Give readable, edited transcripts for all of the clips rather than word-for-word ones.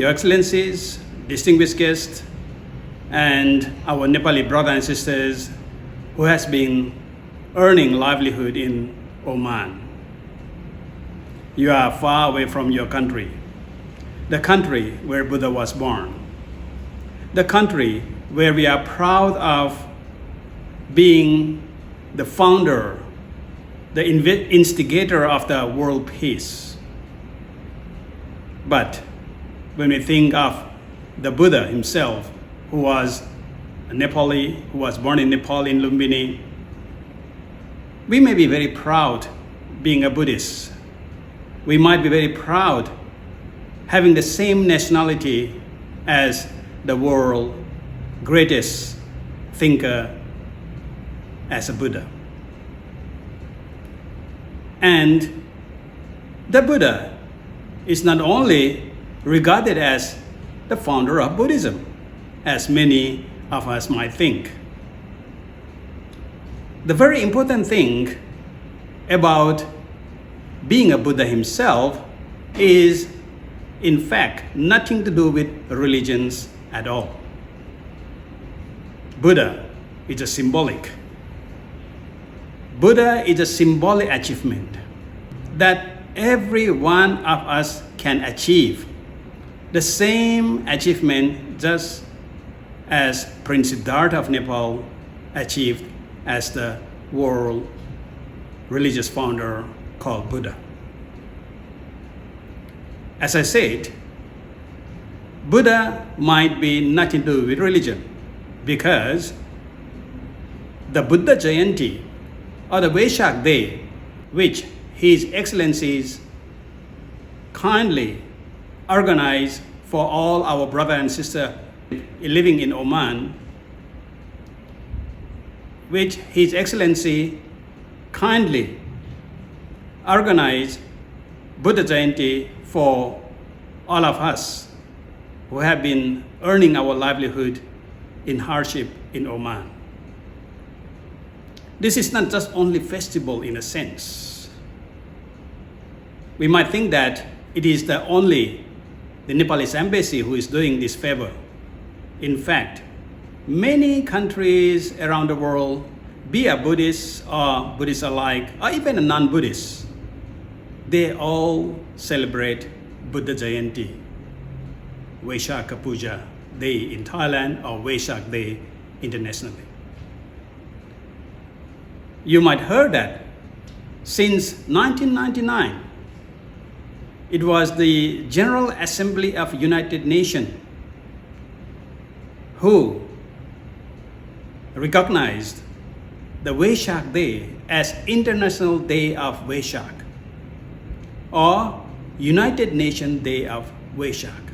Your Excellencies, distinguished guests, and our Nepali brothers and sisters who has been earning livelihood in Oman. You are far away from your country, the country where Buddha was born, the country where we are proud of being the founder, the instigator of the world peace. But when we think of the Buddha himself, who was a Nepali, who was born in Nepal in Lumbini, we may be very proud being a Buddhist. We might be very proud having the same nationality as the world's greatest thinker as a Buddha. And the Buddha is not only regarded as the founder of Buddhism, as many of us might think. The very important thing about being a Buddha himself is, in fact, nothing to do with religions at all. Buddha is a symbolic. Buddha is a symbolic achievement that every one of us can achieve. The same achievement just as Prince Siddhartha of Nepal achieved as the world religious founder called Buddha. As I said, Buddha might be nothing to do with religion because the Buddha Jayanti or the Vaishak Day, which His Excellencies kindly organized for all our brother and sister living in Oman, which His Excellency kindly organized Buddha Jayanti for all of us who have been earning our livelihood in hardship in Oman. This is not just only festival in a sense. We might think that it is the Nepalese embassy who is doing this favor. In fact, many countries around the world, be a Buddhist or Buddhist alike, or even a non-Buddhist, they all celebrate Buddha Jayanti, Vaishaka Puja Day in Thailand or Vaishak Day internationally. You might heard that since 1999, it was the General Assembly of United Nations who recognized the Vaishak Day as International Day of Vaishak or United Nations Day of Vaishak,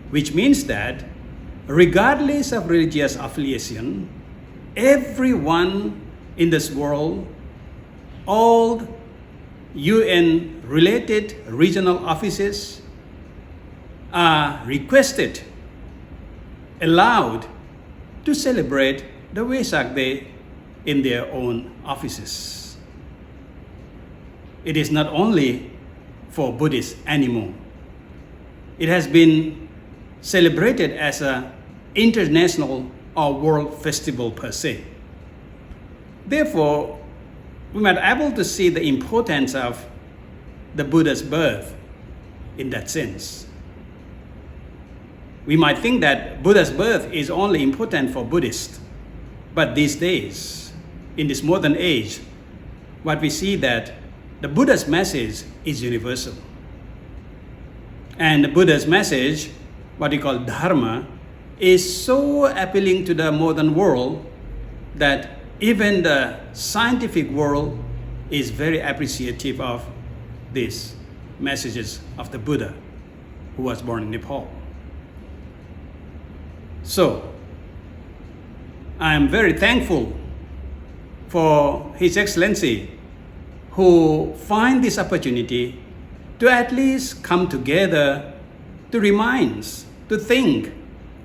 which means that regardless of religious affiliation, everyone in this world, all UN-related regional offices are requested, allowed to celebrate the Vaishak Day in their own offices. It is not only for Buddhists anymore. It has been celebrated as an international or world festival per se. Therefore, we might be able to see the importance of the Buddha's birth in that sense. We might think that Buddha's birth is only important for Buddhists, but these days, in this modern age, what we see that the Buddha's message is universal. And the Buddha's message, what we call Dharma, is so appealing to the modern world that even the scientific world is very appreciative of these messages of the Buddha who was born in Nepal. So, I am very thankful for His Excellency who find this opportunity to at least come together to remind, to think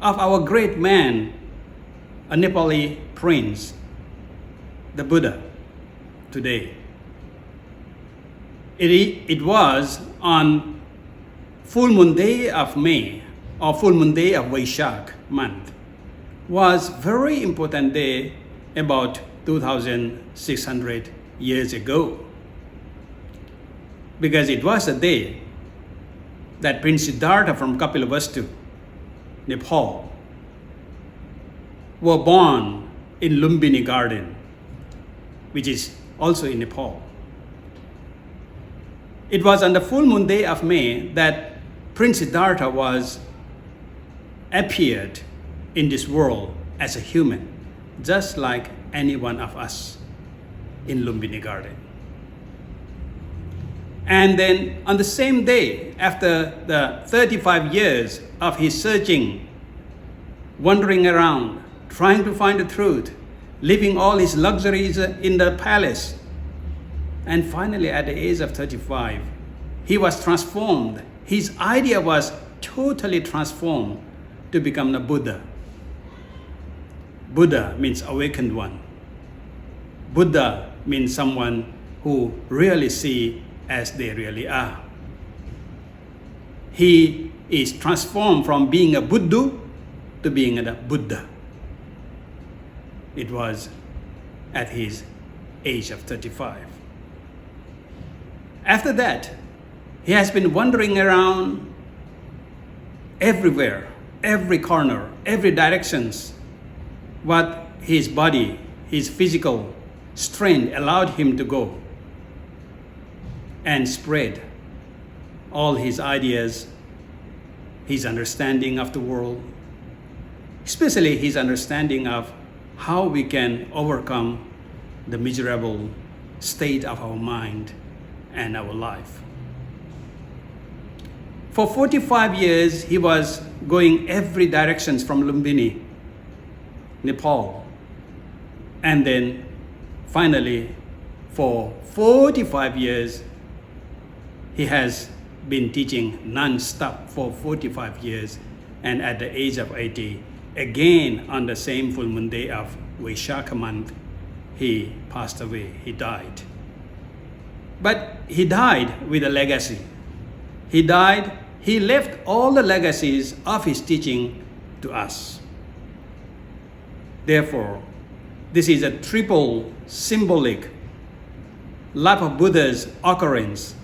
of our great man, a Nepali prince, the Buddha, today. It was on full moon day of May or full moon day of Vaishak month was very important day about 2,600 years ago. Because it was a day that Prince Siddhartha from Kapilavastu, Nepal, were born in Lumbini Garden, which is also in Nepal. It was on the full moon day of May that Prince Siddhartha appeared in this world as a human, just like any one of us in Lumbini Garden. And then on the same day, after the 35 years of his searching, wandering around, trying to find the truth, living all his luxuries in the palace, and finally at the age of 35, he was transformed. His idea was totally transformed to become the Buddha. Buddha means awakened one. Buddha means someone who really see as they really are. He is transformed from being a Buddha to being a Buddha. It was at his age of 35. After that, he has been wandering around everywhere, every corner, every directions, what his body, his physical strength allowed him to go, and spread all his ideas, his understanding of the world, especially his understanding of how we can overcome the miserable state of our mind and our life. For 45 years, he was going every directions from Lumbini, Nepal, and then finally, for 45 years, he has been teaching non-stop for 45 years, and at the age of 80, again on the same full moon day of Vaishak month, he passed away, he died. But he died with a legacy. He left all the legacies of his teaching to us. Therefore, this is a triple symbolic life of Buddha's occurrence.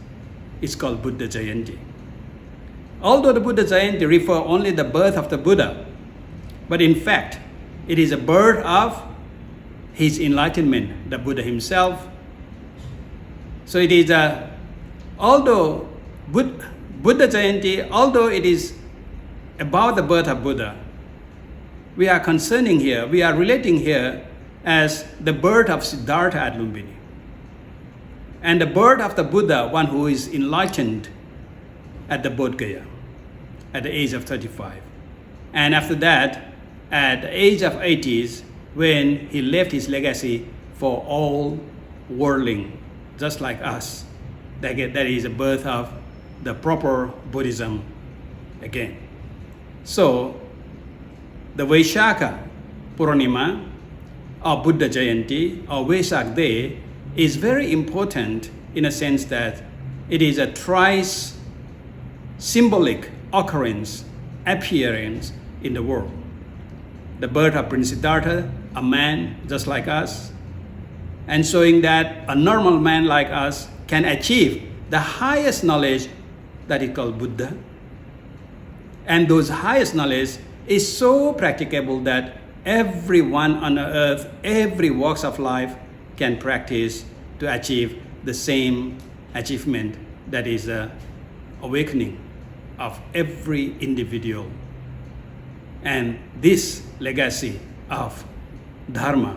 It's called Buddha Jayanti. Although the Buddha Jayanti refer only the birth of the Buddha, but in fact, it is a birth of his enlightenment, the Buddha himself. So it is although Buddha Jayanti, although it is about the birth of Buddha, we are relating here as the birth of Siddhartha at Lumbini, and the birth of the Buddha, one who is enlightened at the Bodh Gaya at the age of 35. And after that, at the age of 80s, when he left his legacy for all worldling, just like us, that is the birth of the proper Buddhism again. So, the Vaishaka Purnima, or Buddha Jayanti, or Vaishak Day, is very important in a sense that it is a thrice symbolic appearance in the world. The birth of Prince Siddhartha, a man just like us, and showing that a normal man like us can achieve the highest knowledge that is called Buddha. And those highest knowledge is so practicable that everyone on earth, every walks of life can practice to achieve the same achievement, that is the awakening of every individual. And this legacy of Dharma,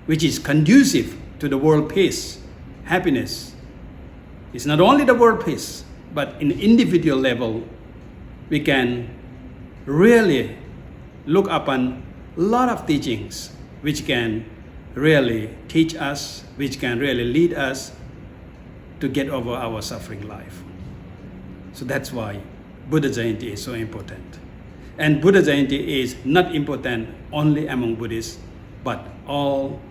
which is conducive to the world peace, happiness, is not only the world peace, but in individual level, we can really look upon a lot of teachings which can really teach us, which can really lead us to get over our suffering life. So that's why Buddha Jayanti is so important. And Buddha Jayanti is not important only among Buddhists, but all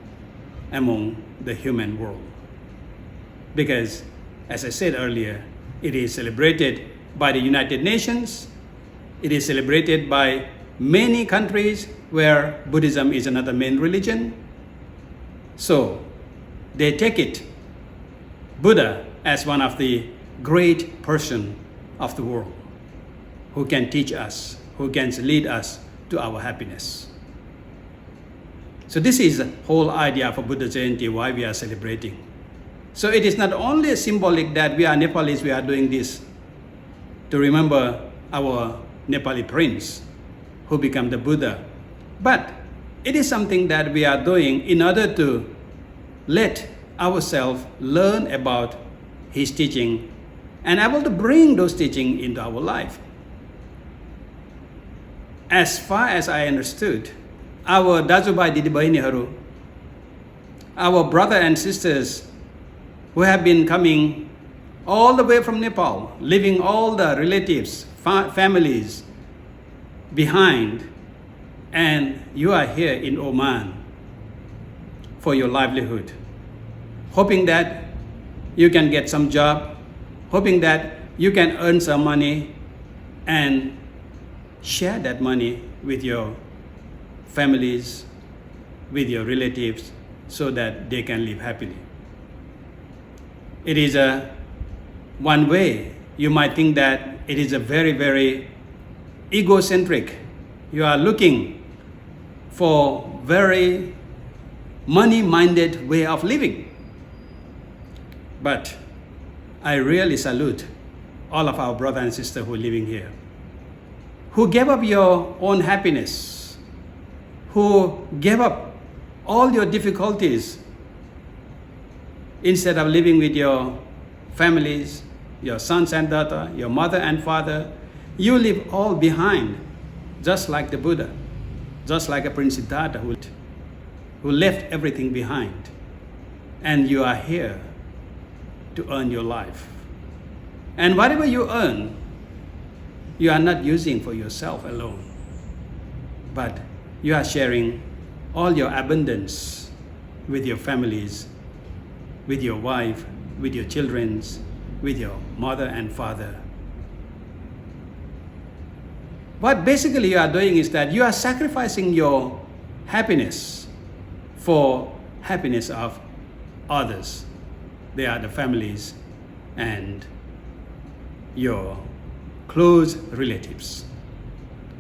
among the human world. Because, as I said earlier, it is celebrated by the United Nations, It is celebrated by many countries where Buddhism is another main religion. So they take it, Buddha, as one of the great person of the world who can teach us, who can lead us to our happiness. So this is the whole idea for Buddha Jayanti, why we are celebrating. So it is not only symbolic that we are Nepalese, we are doing this to remember our Nepali prince who became the Buddha, but it is something that we are doing in order to let ourselves learn about his teaching and able to bring those teachings into our life. As far as I understood, our Dajubai Didibahiniharu, our brothers and sisters who have been coming all the way from Nepal, leaving all the relatives, families behind, and you are here in Oman for your livelihood, hoping that you can get some job, hoping that you can earn some money and share that money with your families, with your relatives, so that they can live happily. It is one way you might think that it is a very, very egocentric. You are looking for very money-minded way of living. But I really salute all of our brothers and sisters who are living here, who gave up your own happiness, who gave up all your difficulties instead of living with your families, your sons and daughters, your mother and father. You leave all behind, just like the Buddha, just like a Prince Siddhartha who left everything behind. And you are here to earn your life. And whatever you earn, you are not using for yourself alone, but you are sharing all your abundance with your families, with your wife, with your children, with your mother and father. What basically you are doing is that you are sacrificing your happiness for happiness of others. They are the families and your close relatives.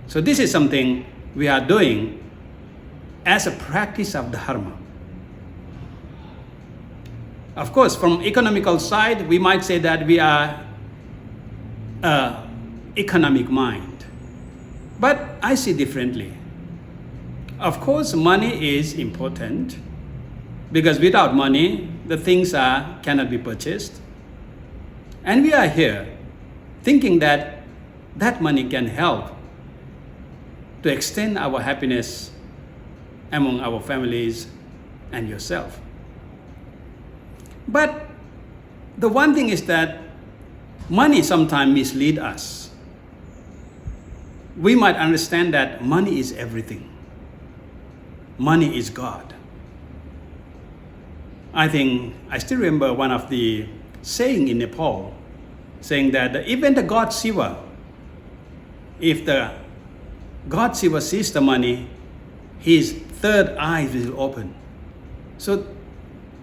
So this is something we are doing as a practice of dharma. Of course, from economical side, we might say that we are economic mind. But I see differently. Of course, money is important because without money, the things cannot be purchased. And we are here thinking that that money can help to extend our happiness among our families and yourself. But the one thing is that money sometimes misleads us. We might understand that money is everything. Money is God. I still remember one of the saying in Nepal, saying that even the god Shiva, if the god Shiva sees the money, his third eye will open. So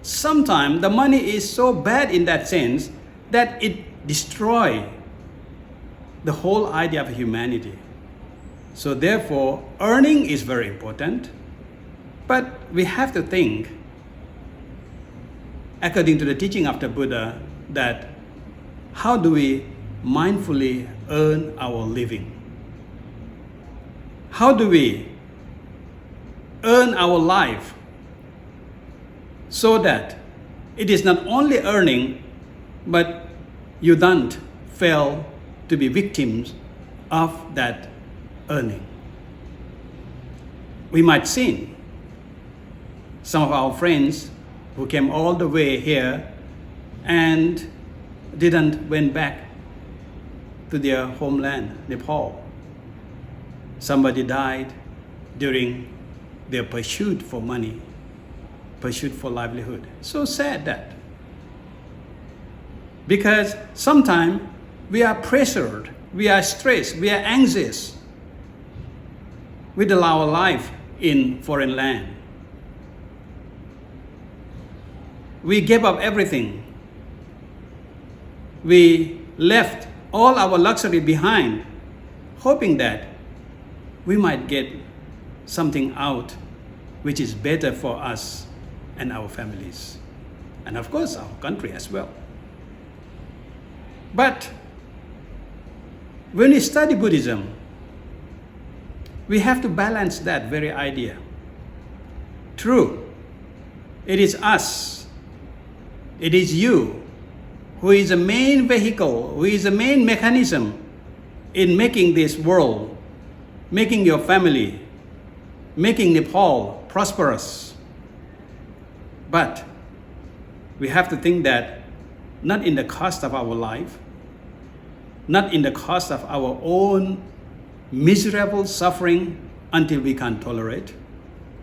sometimes the money is so bad in that sense that it destroys the whole idea of humanity. So therefore, earning is very important, but we have to think, according to the teaching of the Buddha, that how do we mindfully earn our living? How do we earn our life so that it is not only earning, but you don't fail to be victims of that earning? We might see some of our friends who came all the way here and didn't went back to their homeland, Nepal. Somebody died during their pursuit for money, pursuit for livelihood. So sad that. Because sometimes we are pressured we are stressed, we are anxious with our life in foreign land. We gave up everything. We left all our luxury behind, hoping that we might get something out which is better for us and our families, and of course our country as well. But when we study Buddhism, we have to balance that very idea. True, it is us, it is you, who is the main vehicle, who is the main mechanism in making this world, making your family, making Nepal prosperous. But we have to think that not in the cost of our life, not in the cost of our own miserable suffering until we can't tolerate.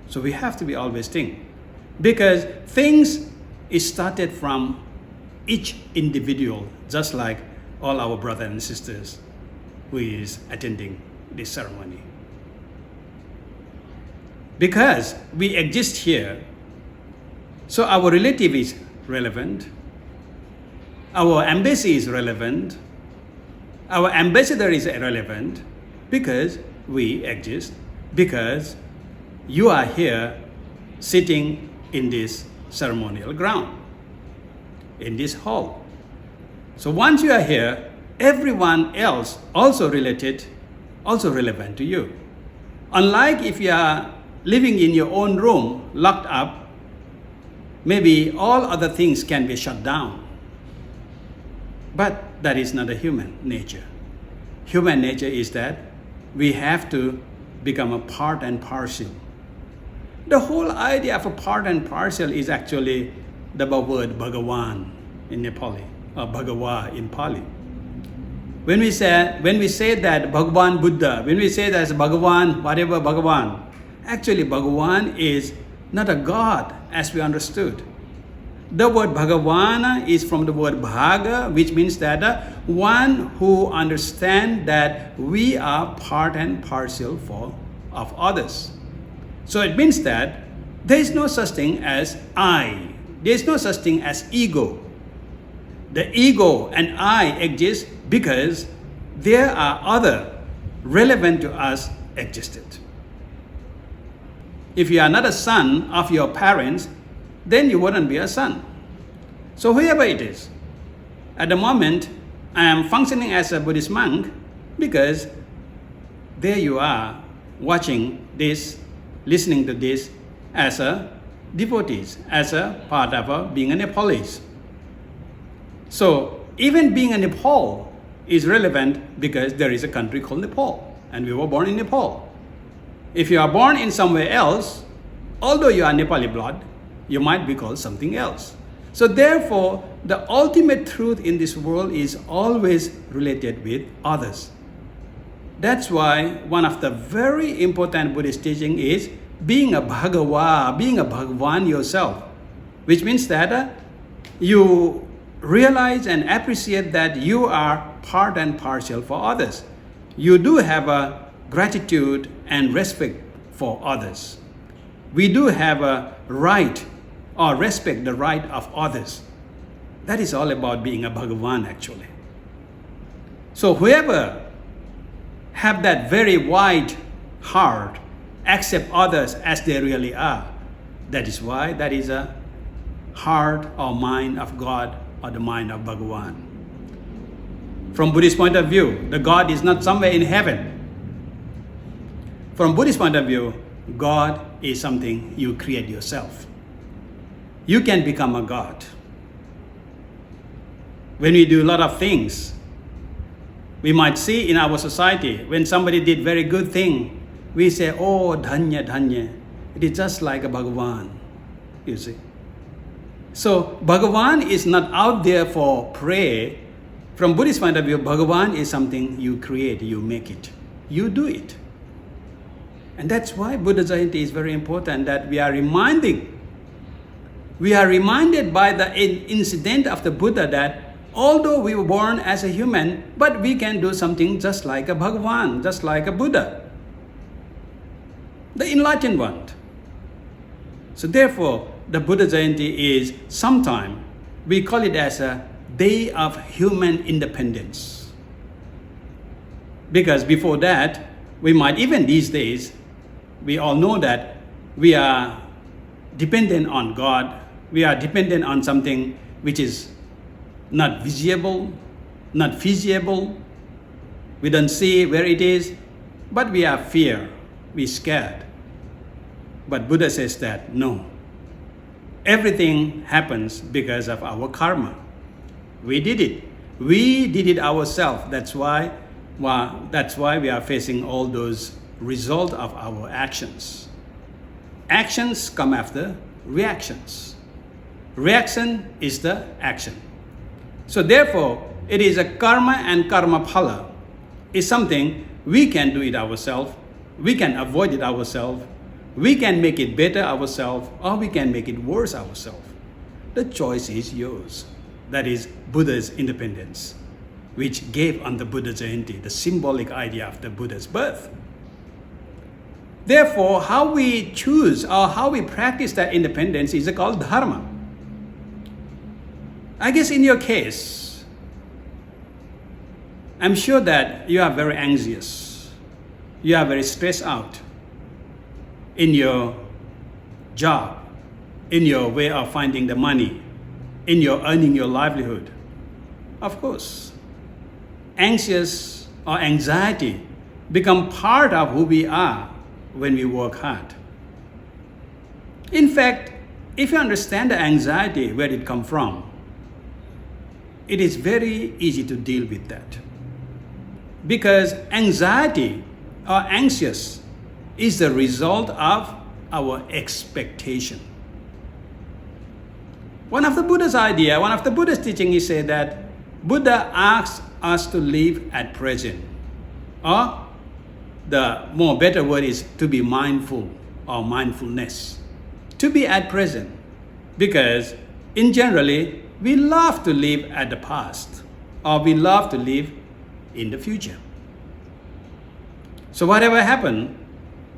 So we have to be always think, because things is started from each individual, just like all our brothers and sisters who is attending this ceremony. Because we exist here, so our relative is relevant, our embassy is relevant, our ambassador is relevant, because we exist, because you are here sitting in this ceremonial ground, in this hall. So once you are here, everyone else also related, also relevant to you. Unlike if you are living in your own room, locked up, maybe all other things can be shut down. But that is not a human nature. Human nature is that we have to become a part and parcel. The whole idea of a part and parcel is actually the word Bhagawan in Nepali, or Bhagawa in Pali. When we say that Bhagavan Buddha, when we say that Bhagavan, whatever Bhagavan, actually Bhagavan is not a God as we understood. The word Bhagavana is from the word Bhaga, which means that one who understands that we are part and parcel of others. So it means that there is no such thing as I. There is no such thing as ego. The ego and I exist because there are other relevant to us existed. If you are not a son of your parents, then you wouldn't be a son. So whoever it is, at the moment, I am functioning as a Buddhist monk because there you are watching this, listening to this as a devotees, as a part of being a Nepalese. So even being a Nepal is relevant because there is a country called Nepal and we were born in Nepal. If you are born in somewhere else, although you are Nepali blood, you might be called something else. So therefore, the ultimate truth in this world is always related with others. That's why one of the very important Buddhist teaching is being a Bhagava, being a Bhagavan yourself, which means that you realize and appreciate that you are part and parcel for others. You do have a gratitude and respect for others. We do have a right or respect the right of others. That is all about being a Bhagavan actually. So whoever have that very wide heart, accept others as they really are, that is why that is a heart or mind of God or the mind of Bhagavan. From Buddhist point of view, the God is not somewhere in heaven. From Buddhist point of view, God is something you create yourself. You can become a God. When we do a lot of things, we might see in our society, when somebody did very good thing, we say, oh, dhanya, dhanya. It is just like a Bhagavan, you see. So Bhagavan is not out there for prayer. From Buddhist point of view, Bhagavan is something you create, you make it, you do it. And that's why Buddha Jayanti is very important, that we are reminded by the incident of the Buddha that although we were born as a human, but we can do something just like a Bhagavan, just like a Buddha, the enlightened one. So therefore, the Buddha Jayanti is sometime, we call it as a day of human independence. Because before that, we might, even these days, we all know that we are dependent on God, we are dependent on something which is not visible, not feasible, we don't see where it is, but we have fear, we're scared. But Buddha says that no, everything happens because of our karma. We did it. We did it ourselves. That's why we are facing all those results of our actions. Actions come after reactions. Reaction is the action. So therefore, it is a karma, and karma phala is something we can do it ourselves, we can avoid it ourselves, we can make it better ourselves, or we can make it worse ourselves. The choice is yours. That is Buddha's independence, which gave on the Buddha Jayanti the symbolic idea of the Buddha's birth. Therefore, how we choose or how we practice that independence is called dharma. I guess in your case, I'm sure that you are very anxious. You are very stressed out in your job, in your way of finding the money, in your earning your livelihood. Of course, anxious or anxiety become part of who we are when we work hard. In fact, if you understand the anxiety, where it comes from, it is very easy to deal with that. Because anxiety or anxious is the result of our expectation. One of the Buddha's idea, one of the Buddha's teaching, he said that Buddha asks us to live at present. Or the more better word is to be mindful or mindfulness. To be at present. Because in generally, we love to live at the past, or we love to live in the future. So whatever happened,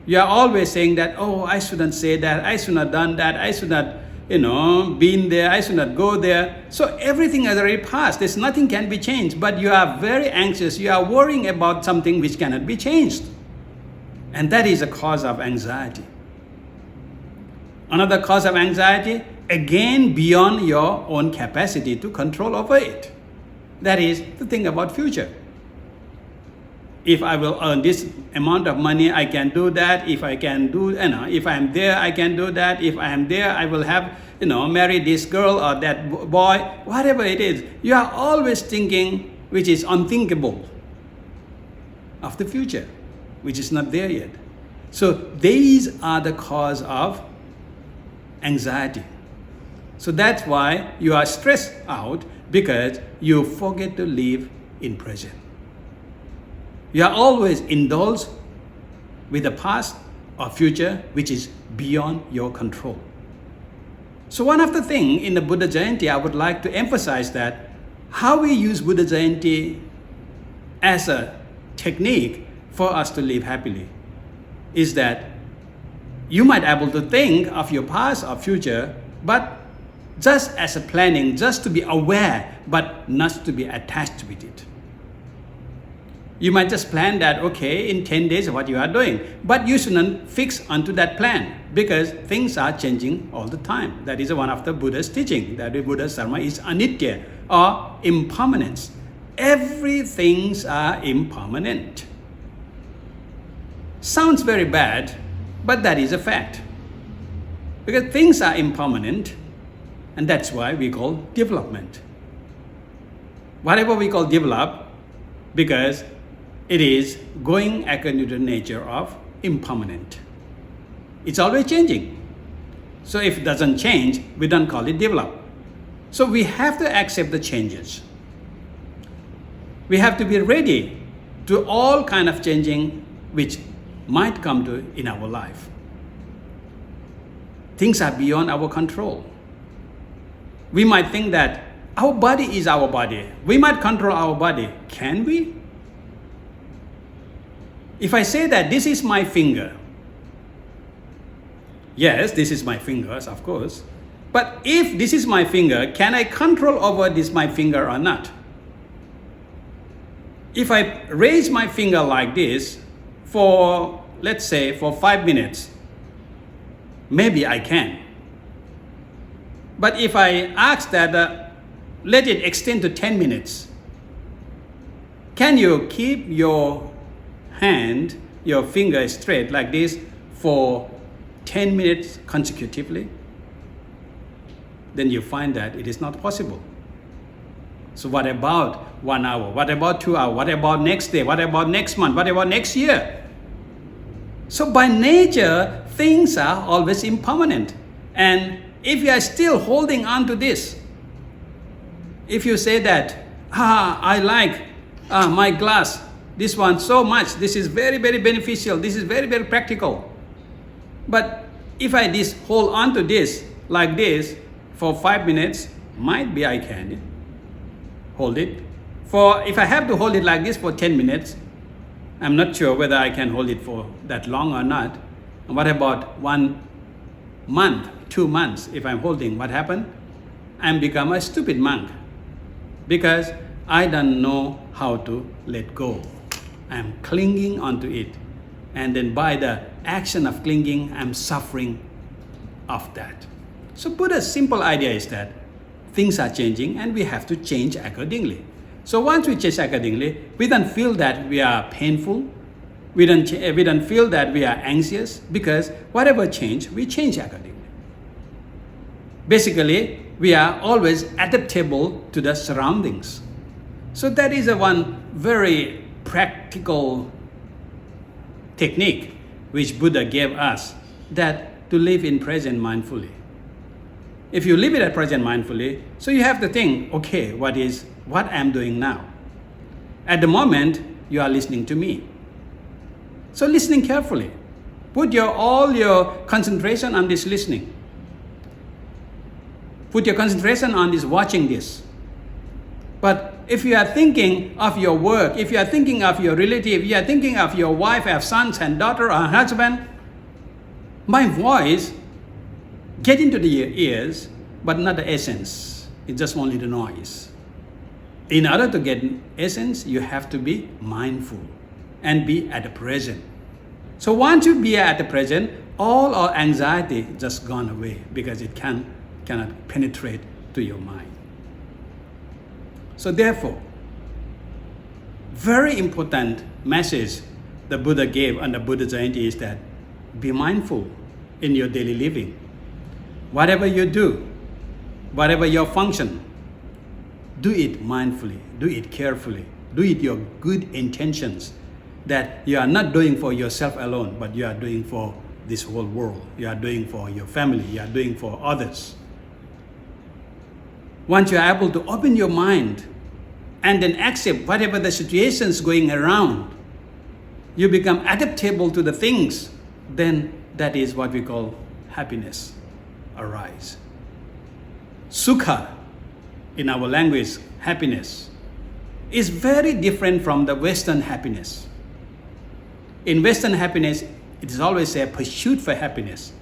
you are always saying that, oh, I shouldn't say that, I should not have done that, I should not, been there, I should not go there. So everything has already passed. There's nothing can be changed, but you are very anxious. You are worrying about something which cannot be changed. And that is a cause of anxiety. Another cause of anxiety, again beyond your own capacity to control over it. That is to think about future. If I will earn this amount of money, I can do that. If I can do, if I am there, I can do that. If I am there, I will have, marry this girl or that boy, whatever it is. You are always thinking which is unthinkable of the future, which is not there yet. So these are the cause of anxiety. So that's why you are stressed out, because you forget to live in present. You are always indulged with the past or future which is beyond your control. So one of the things in the Buddha Jayanti, I would like to emphasize that how we use Buddha Jayanti as a technique for us to live happily is that you might be able to think of your past or future, but just as a planning, just to be aware, but not to be attached with it. You might just plan that, okay, in 10 days what you are doing, but you shouldn't fix onto that plan, because things are changing all the time. That is one of the Buddha's teaching, that the Buddha's dharma is anitya, or impermanence. Everything are impermanent. Sounds very bad, but that is a fact. Because things are impermanent, and that's why we call development. Whatever we call develop, because it is going according to the nature of impermanent. It's always changing. So if it doesn't change, we don't call it develop. So we have to accept the changes. We have to be ready to all kind of changing which might come to in our life. Things are beyond our control. We might think that Our body is our body. We might control our body. Can we? If I say that this is my finger, yes, this is my fingers, of course. But if this is my finger, can I control over this my finger or not? If I raise my finger like this for, let's say, for 5 minutes, maybe I can. But if I ask that, let it extend to 10 minutes, can you keep your hand, your finger straight like this for 10 minutes consecutively? Then you find that it is not possible. So what about 1 hour? What about 2 hours? What about next day? What about next month? What about next year? So by nature, things are always impermanent. And if you are still holding on to this, if you say that, I like my glass, this one so much, this is very, very beneficial, this is very, very practical. But if I hold on to this like this for 5 minutes, might be I can hold it. If I have to hold it like this for 10 minutes, I'm not sure whether I can hold it for that long or not. And what about 1 month, 2 months? If I'm holding, what happened? I'm become a stupid monk because I don't know how to let go. I'm clinging onto it. And then by the action of clinging, I'm suffering of that. So Buddha's simple idea is that things are changing and we have to change accordingly. So once we change accordingly, we don't feel that we are painful. We don't feel that we are anxious because whatever change, we change accordingly. Basically, we are always adaptable to the surroundings. So that is one very practical technique which Buddha gave us, that to live in present mindfully. If you live in at present mindfully, so you have to think, okay, what I'm doing now? At the moment, you are listening to me. So listening carefully. Put all your concentration on this listening. Put your concentration on this watching this. But if you are thinking of your work, if you are thinking of your relative, if you are thinking of your wife, have sons and daughter or husband, my voice get into the ears, but not the essence. It's just only the noise. In order to get essence, you have to be mindful and be at the present. So once you be at the present, all our anxiety just gone away because it cannot penetrate to your mind. So therefore, very important message the Buddha gave on the Buddha Jayanti is that be mindful in your daily living. Whatever you do, whatever your function, do it mindfully, do it carefully, do it your good intentions that you are not doing for yourself alone, but you are doing for this whole world. You are doing for your family, you are doing for others. Once you are able to open your mind and then accept whatever the situations going around, you become adaptable to the things, then that is what we call happiness arise. Sukha, in our language, happiness, is very different from the Western happiness. In Western happiness, it is always a pursuit for happiness,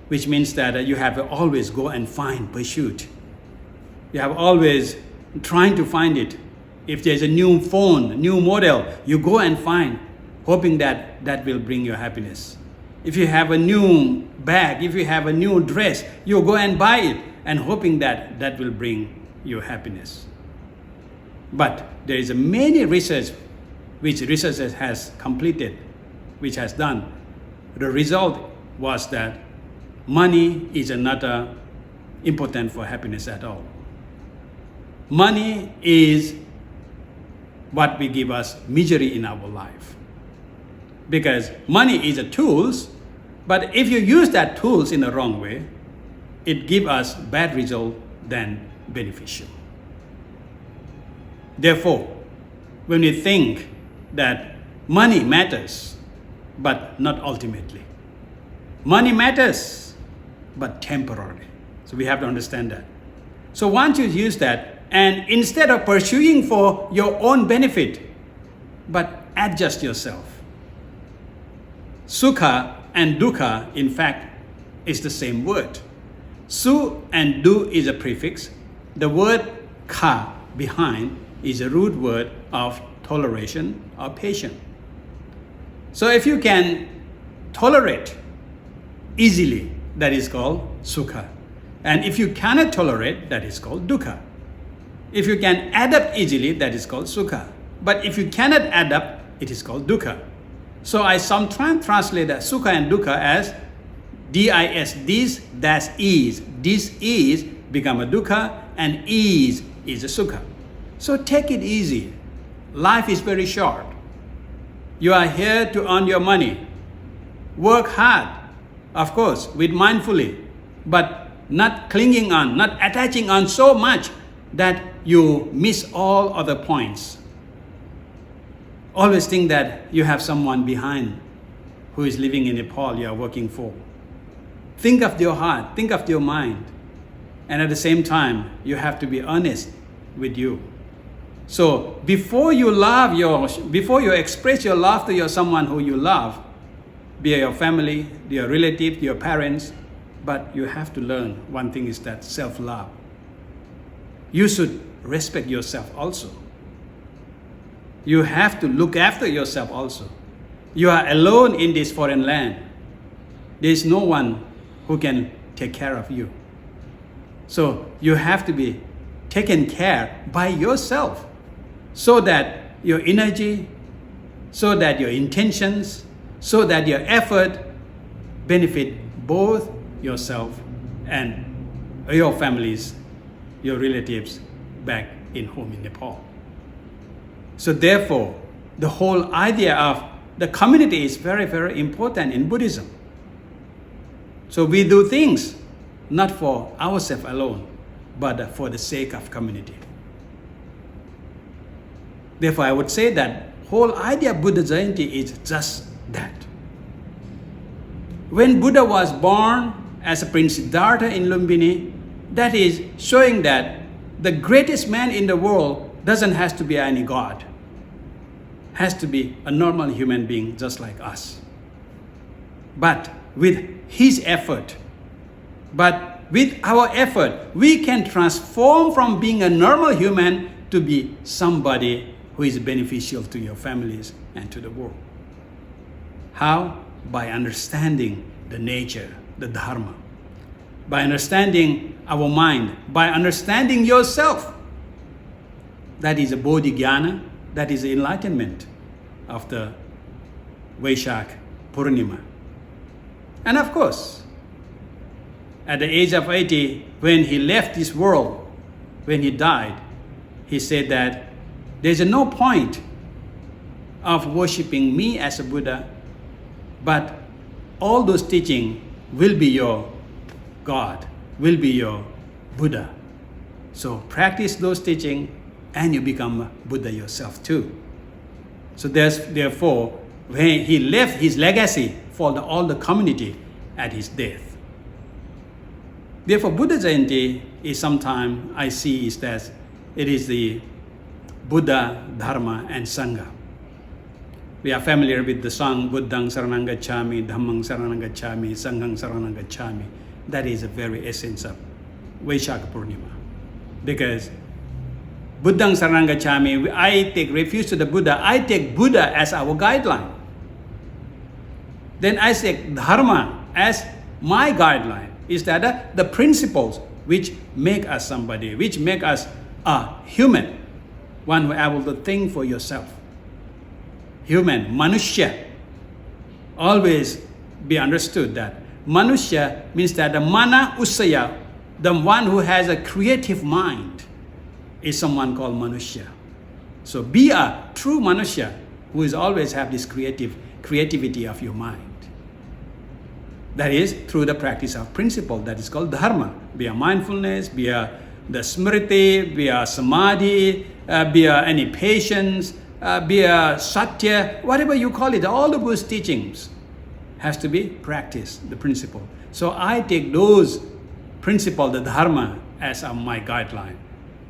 which means that you have to always go and find pursuit. You have always trying to find it. If there's a new phone, new model, you go and find, hoping that that will bring you happiness. If you have a new bag, if you have a new dress, you go and buy it and hoping that that will bring you happiness. But there is many research which researchers has completed, which has done. The result was that money is not important for happiness at all. Money is what will give us misery in our life. Because money is a tools, but if you use that tools in the wrong way, it gives us bad result than beneficial. Therefore, when we think that money matters, but not ultimately. Money matters, but temporarily. So we have to understand that. So once you use that, and instead of pursuing for your own benefit, but adjust yourself. Sukha and dukkha, in fact, is the same word. Su and du is a prefix. The word kha behind is a root word of toleration or patience. So if you can tolerate easily, that is called sukha. And if you cannot tolerate, that is called dukkha. If you can adapt easily, that is called sukha. But if you cannot adapt, it is called dukkha. So I sometimes translate that sukha and dukkha as dis, this, that's ease. This is become a dukkha, and ease is a sukha. So take it easy. Life is very short. You are here to earn your money. Work hard, of course, with mindfully, but not clinging on, not attaching on so much that you miss all other points. Always think that you have someone behind who is living in Nepal you are working for. Think of your heart, think of your mind. And at the same time, you have to be honest with you. So before you express your love to someone who you love, be it your family, your relative, your parents, but you have to learn one thing is that self-love. You should respect yourself also. You have to look after yourself also. You are alone in this foreign land. There is no one who can take care of you. So you have to be taken care by yourself so that your energy, so that your intentions, so that your effort benefit both yourself and your families, your relatives back in home in Nepal. So therefore, the whole idea of the community is very, very important in Buddhism. So we do things not for ourselves alone, but for the sake of community. Therefore, I would say that whole idea of Buddha Jayanti is just that. When Buddha was born as a Prince Siddhartha in Lumbini, that is showing that the greatest man in the world doesn't have to be any god. Has to be a normal human being just like us. But with his effort, but with our effort, we can transform from being a normal human to be somebody who is beneficial to your families and to the world. How? By understanding the nature, the dharma. By understanding our mind, by understanding yourself. That is a bodhijnana, that is the enlightenment of the Vaishak Purnima. And of course, at the age of 80, when he left this world, when he died, he said that there's no point of worshipping me as a Buddha, but all those teachings will be your God, will be your Buddha. So practice those teachings and you become a Buddha yourself too. So therefore, when he left his legacy for all the community at his death. Therefore, Buddha Jayanti is sometimes I see is that it is the Buddha, Dharma, and Sangha. We are familiar with the song Buddhang Saranang Gacchami, Dhammang Saranang Gacchami, Sanghang Saranang Gacchami. That is the very essence of Vaishak Purnima. Because Buddhang Saranang Gacchami, I take refuge to the Buddha, I take Buddha as our guideline. Then I take Dharma as my guideline. Is that the principles which make us somebody, which make us a human, one who is able to think for yourself. Human, Manushya. Always be understood that Manushya means that the Mana Usaya, the one who has a creative mind, is someone called Manushya. So be a true Manushya who is always have this creativity of your mind. That is through the practice of principle that is called Dharma. Be a mindfulness, be a the smriti, be a samadhi, be a any patience, be a satya, whatever you call it, all the Buddhist teachings has to be practiced, the principle. So I take those principles, the Dharma, as my guideline.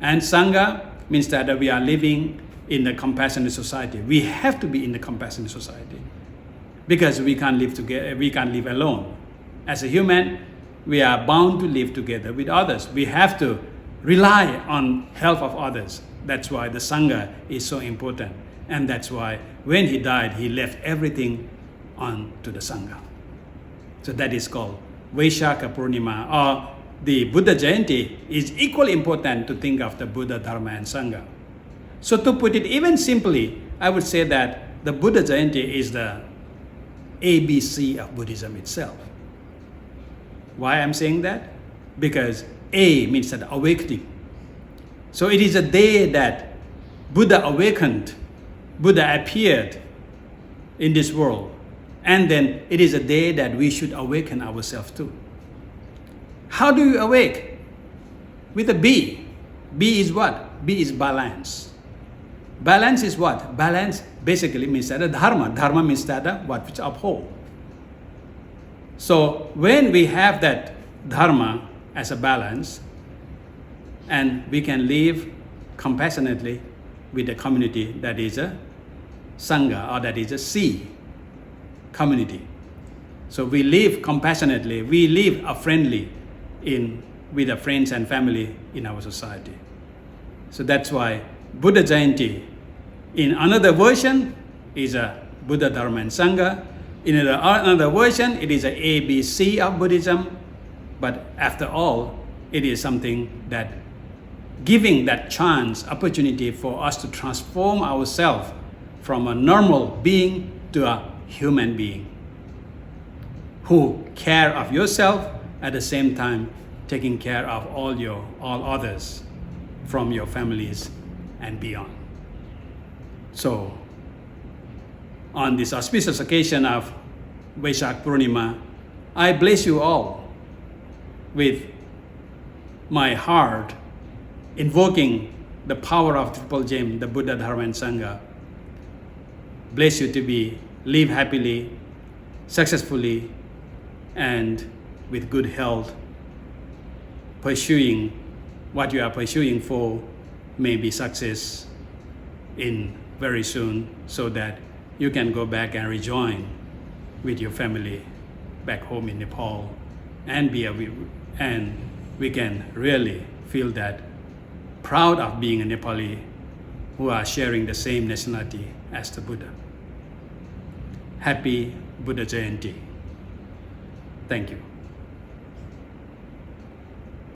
And Sangha means that we are living in the compassionate society. We have to be in the compassionate society because we can't live together. We can't live alone. As a human, we are bound to live together with others. We have to rely on help of others. That's why the Sangha is so important. And that's why when he died, he left everything on to the Sangha. So that is called Vaishakha Purnima, or the Buddha Jayanti is equally important to think of the Buddha, Dharma and Sangha. So to put it even simply, I would say that the Buddha Jayanti is the ABC of Buddhism itself. Why I'm saying that? Because A means that awakening. So it is a day that Buddha awakened, Buddha appeared in this world. And then it is a day that we should awaken ourselves too. How do you awake? With a B. B is what? B is balance. Balance is what? Balance basically means that dharma. Dharma means that what which uphold. So when we have that dharma as a balance, and we can live compassionately with the community that is a Sangha, or that is a C community. So we live compassionately, we live friendly with our friends and family in our society. So that's why Buddha Jayanti, in another version, is a Buddha, Dharma and Sangha. In another version, it is a ABC of Buddhism. But after all, it is something that giving that chance, opportunity for us to transform ourselves from a normal being to a human being who care of yourself at the same time taking care of all others from your families and beyond. So on this auspicious occasion of Vaishakha Purnima, I bless you all with my heart, invoking the power of Triple Gem, the Buddha, Dharma and Sangha. Bless you to live happily, successfully, and with good health, pursuing what you are pursuing for may be success in very soon, so that you can go back and rejoin with your family back home in Nepal, and we can really feel that proud of being a Nepali who are sharing the same nationality as the Buddha. Happy Buddha Jayanti. Thank you.